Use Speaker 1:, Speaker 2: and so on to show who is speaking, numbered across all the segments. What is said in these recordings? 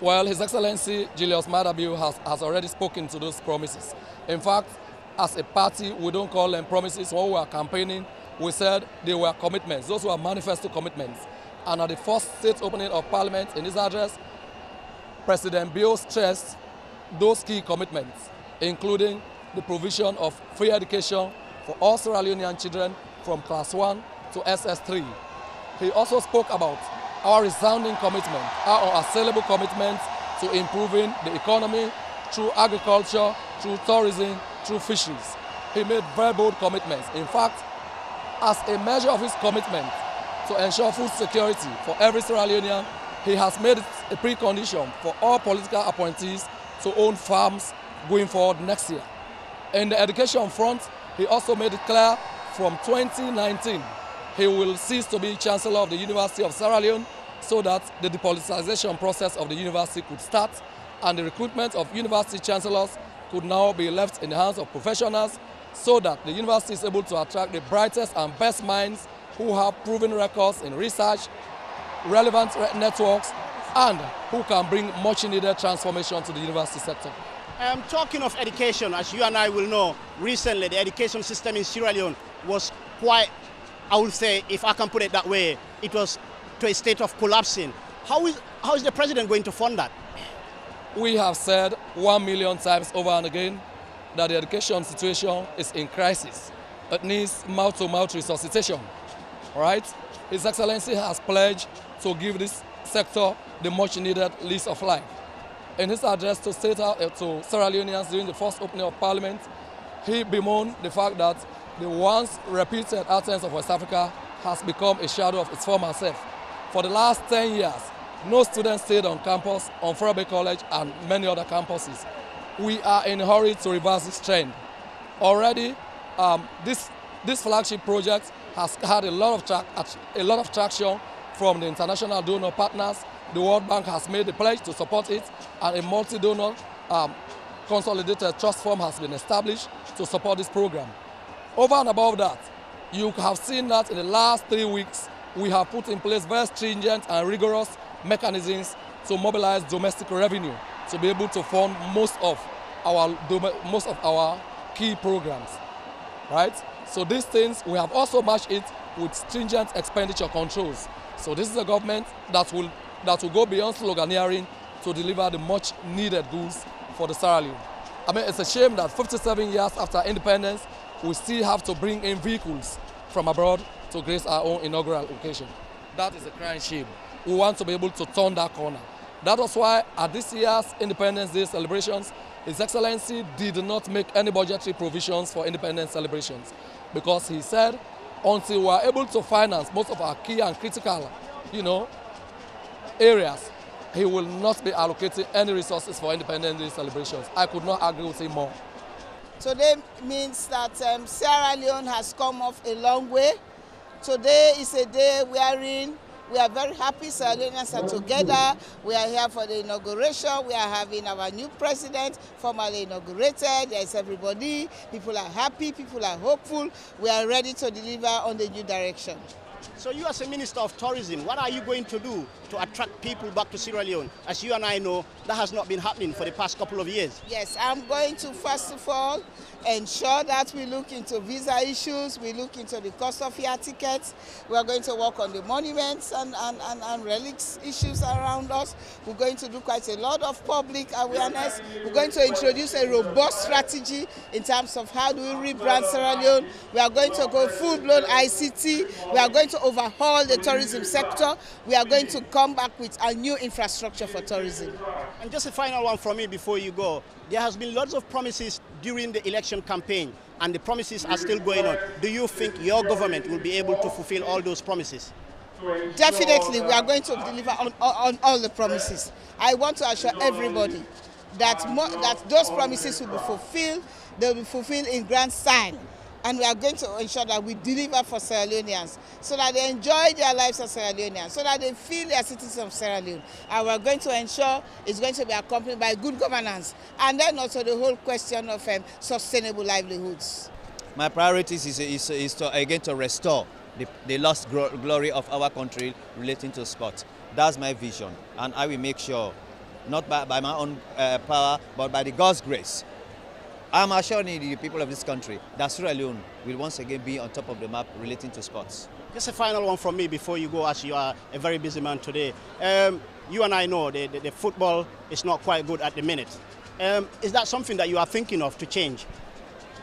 Speaker 1: Well, His Excellency Julius Maada Bio has already spoken to those promises. In fact, as a party, we don't call them promises. When we were campaigning, we said they were commitments. Those were manifesto commitments. And at the first state opening of Parliament, in his address, President Bio stressed those key commitments, including the provision of free education for all Sierra Leonean children from Class 1 to SS3. He also spoke about our resounding commitment, our unassailable commitment to improving the economy through agriculture, through tourism, through fisheries. He made very bold commitments. In fact, as a measure of his commitment to ensure food security for every Sierra Leonean, he has made it a precondition for all political appointees to own farms going forward next year. In the education front, he also made it clear from 2019 he will cease to be Chancellor of the University of Sierra Leone so that the depoliticization process of the university could start and the recruitment of university chancellors could now be left in the hands of professionals so that the university is able to attract the brightest and best minds who have proven records in research, relevant networks, and who can bring much needed transformation to the university sector.
Speaker 2: Talking of education, as you and I will know, recently the education system in Sierra Leone was quite, I would say, if I can put it that way, it was to a state of collapsing. How is the president going to fund that?
Speaker 1: We have said 1 million times over and again that the education situation is in crisis. It needs mouth-to-mouth resuscitation. All right? His Excellency has pledged to give this sector the much-needed lease of life. In his address to Sierra Leoneans during the first opening of Parliament, he bemoaned the fact that the once repeated Athens of West Africa has become a shadow of its former self. For the last 10 years, no student stayed on campus, on Baillor College and many other campuses. We are in a hurry to reverse this trend. Already, this flagship project has had a lot of traction from the international donor partners. The World Bank has made a pledge to support it, and a multi-donor consolidated trust fund has been established to support this program. Over and above that, you have seen that in the last 3 weeks, we have put in place very stringent and rigorous mechanisms to mobilize domestic revenue to be able to fund most of our key programs, right? So these things, we have also matched it with stringent expenditure controls. So this is a government that will go beyond sloganeering to deliver the much needed goods for the Sierra Leone. I mean, it's a shame that 57 years after independence, we still have to bring in vehicles from abroad to grace our own inaugural occasion. That is a crying shame. We want to be able to turn that corner. That was why at this year's Independence Day celebrations, His Excellency did not make any budgetary provisions for independence celebrations because he said until we are able to finance most of our key and critical, areas, he will not be allocating any resources for Independence Day celebrations. I could not agree with him more.
Speaker 3: Today means that Sierra Leone has come off a long way. Today is a day wherein we are very happy Sierra Leoneans are together. We are here for the inauguration. We are having our new president formally inaugurated. There is everybody. People are happy. People are hopeful. We are ready to deliver on the new direction.
Speaker 2: So you as a Minister of Tourism, what are you going to do to attract people back to Sierra Leone? As you and I know, that has not been happening for the past couple of years.
Speaker 3: Yes, I'm going to first of all ensure that we look into visa issues, we look into the cost of air tickets, we are going to work on the monuments and relics issues around us. We're going to do quite a lot of public awareness. We're going to introduce a robust strategy in terms of how do we rebrand Sierra Leone. We are going to go full-blown ICT. We are going to overhaul the tourism sector. We are going to come back with a new infrastructure for tourism.
Speaker 2: And just a final one from me before you go. There has been lots of promises during the election campaign, and the promises are still going on. Do you think your government will be able to fulfill all those promises?
Speaker 3: Definitely, we are going to deliver on all the promises. I want to assure everybody that those promises will be fulfilled. They will be fulfilled in grand style. And we are going to ensure that we deliver for Sierra Leoneans so that they enjoy their lives as Sierra Leoneans, so that they feel they are citizens of Sierra Leone. And we are going to ensure it's going to be accompanied by good governance and then also the whole question of sustainable livelihoods.
Speaker 4: My priorities is to again to restore the lost glory of our country relating to sport. That's my vision, and I will make sure not by my own power, but by the God's grace. I'm assuring the people of this country that Sierra Leone will once again be on top of the map relating to sports.
Speaker 2: Just a final one from me before you go, as you are a very busy man today. You and I know the football is not quite good at the minute. Is that something that you are thinking of to change?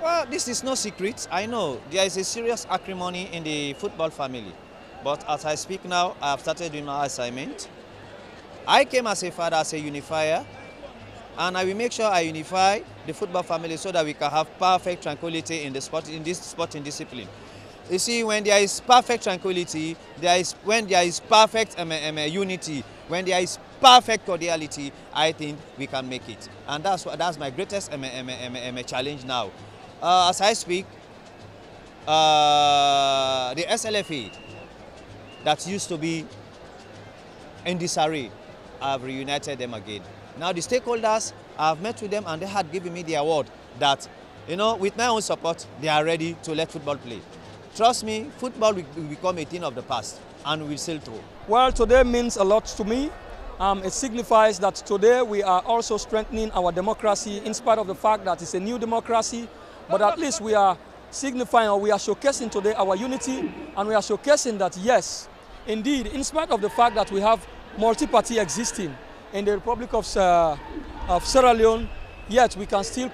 Speaker 4: Well, this is no secret. I know there is a serious acrimony in the football family. But as I speak now, I have started doing my assignment. I came as a father, as a unifier, and I will make sure I unify the football family so that we can have perfect tranquility in this sporting discipline. You see, when there is perfect tranquility, when there is perfect unity, when there is perfect cordiality, I think we can make it. And that's my greatest challenge now. As I speak, the SLFA that used to be in disarray, I have reunited them again. Now the stakeholders, I have met with them and they had given me the award that, with my own support, they are ready to let football play. Trust me, football will become a thing of the past and will sail through.
Speaker 5: Well, today means a lot to me. It signifies that today we are also strengthening our democracy in spite of the fact that it's a new democracy, but at least we are signifying, or we are showcasing today our unity, and we are showcasing that yes, indeed, in spite of the fact that we have multi-party existing in the Republic of Sierra Leone, yet we can still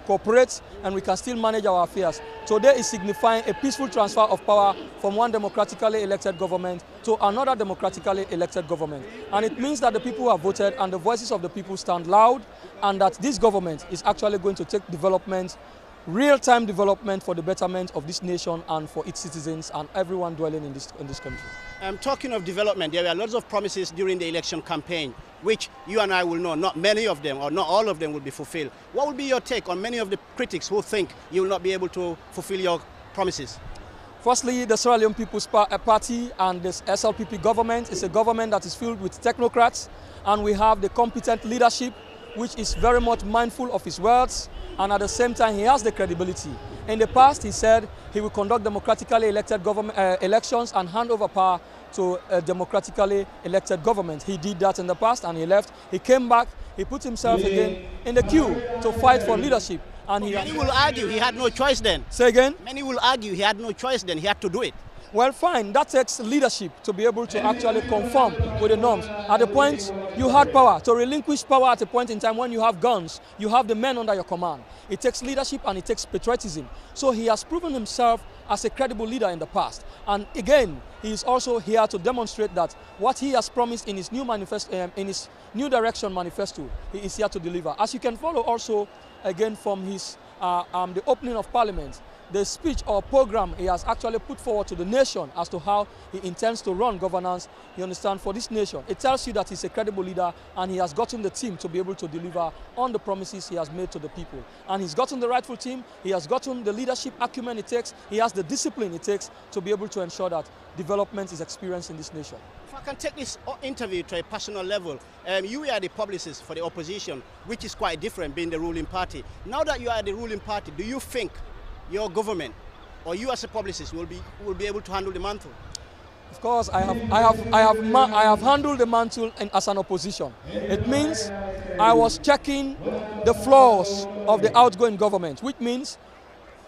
Speaker 5: cooperate and we can still manage our affairs. Today is signifying a peaceful transfer of power from one democratically elected government to another democratically elected government. And it means that the people have voted and the voices of the people stand loud, and that this government is actually going to take development, real-time development for the betterment of this nation and for its citizens and everyone dwelling in this country.
Speaker 2: Talking of development, there were lots of promises during the election campaign, which you and I will know not many of them or not all of them will be fulfilled. What will be your take on many of the critics who think you will not be able to fulfill your promises?
Speaker 5: Firstly, the Sierra Leone People's Party and this SLPP government is a government that is filled with technocrats, and we have the competent leadership which is very much mindful of his words, and at the same time he has the credibility. In the past, he said he will conduct democratically elected elections and hand over power to a democratically elected government. He did that in the past and he left. He came back, he put himself again in the queue to fight for leadership. And
Speaker 2: many will argue he had no choice then.
Speaker 5: Say again?
Speaker 2: Many will argue he had no choice then, he had to do it.
Speaker 5: Well, fine, that takes leadership to be able to actually conform with the norms. At the point you had power, to relinquish power at a point in time when you have guns, you have the men under your command. It takes leadership and it takes patriotism. So he has proven himself as a credible leader in the past. And again, he is also here to demonstrate that what he has promised in his new manifesto, in his new direction manifesto, he is here to deliver. As you can follow also, again, from his the opening of Parliament, the speech or program he has actually put forward to the nation as to how he intends to run governance, you understand, for this nation. It tells you that he's a credible leader and he has gotten the team to be able to deliver on the promises he has made to the people. And he's gotten the rightful team, he has gotten the leadership acumen it takes, he has the discipline it takes to be able to ensure that development is experienced in this nation.
Speaker 2: If I can take this interview to a personal level, you are the publicist for the opposition, which is quite different being the ruling party. Now that you are the ruling party, do you think your government or you as a publicist will be able to handle the mantle?
Speaker 5: Of course, I have handled the mantle as an opposition. It means I was checking the flaws of the outgoing government, which means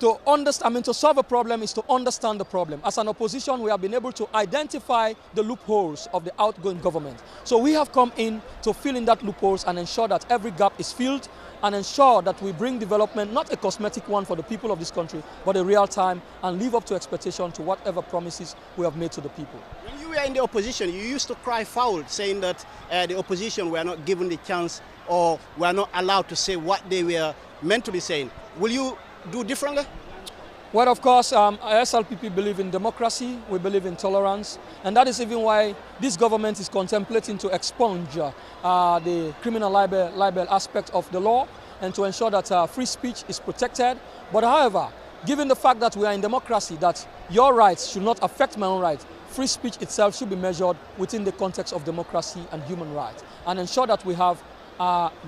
Speaker 5: to solve a problem is to understand the problem. As an opposition, we have been able to identify the loopholes of the outgoing government. So we have come in to fill in that loopholes and ensure that every gap is filled and ensure that we bring development, not a cosmetic one for the people of this country, but a real time, and live up to expectation to whatever promises we have made to the people.
Speaker 2: When you were in the opposition, you used to cry foul, saying that the opposition were not given the chance or were not allowed to say what they were meant to be saying. Will you do differently?
Speaker 5: Well, of course, SLPP believe in democracy, we believe in tolerance, and that is even why this government is contemplating to expunge the criminal libel aspect of the law and to ensure that free speech is protected. But however, given the fact that we are in democracy, that your rights should not affect my own rights, free speech itself should be measured within the context of democracy and human rights, and ensure that we have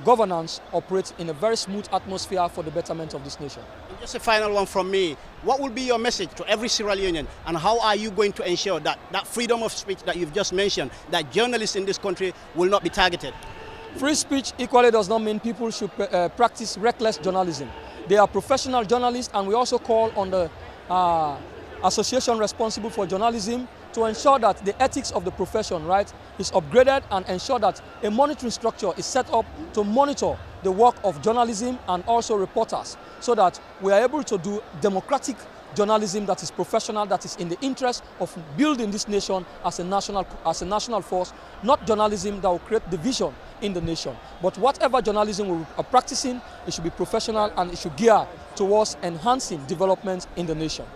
Speaker 5: governance operates in a very smooth atmosphere for the betterment of this nation.
Speaker 2: And just a final one from me. What will be your message to every Sierra Leonean, and how are you going to ensure that that freedom of speech that you've just mentioned, that journalists in this country will not be targeted?
Speaker 5: Free speech equally does not mean people should practice reckless journalism. They are professional journalists, and we also call on the association responsible for journalism to ensure that the ethics of the profession, right, is upgraded and ensure that a monitoring structure is set up to monitor the work of journalism and also reporters, so that we are able to do democratic journalism that is professional, that is in the interest of building this nation as a national force, not journalism that will create division in the nation. But whatever journalism we are practicing, it should be professional and it should gear towards enhancing development in the nation.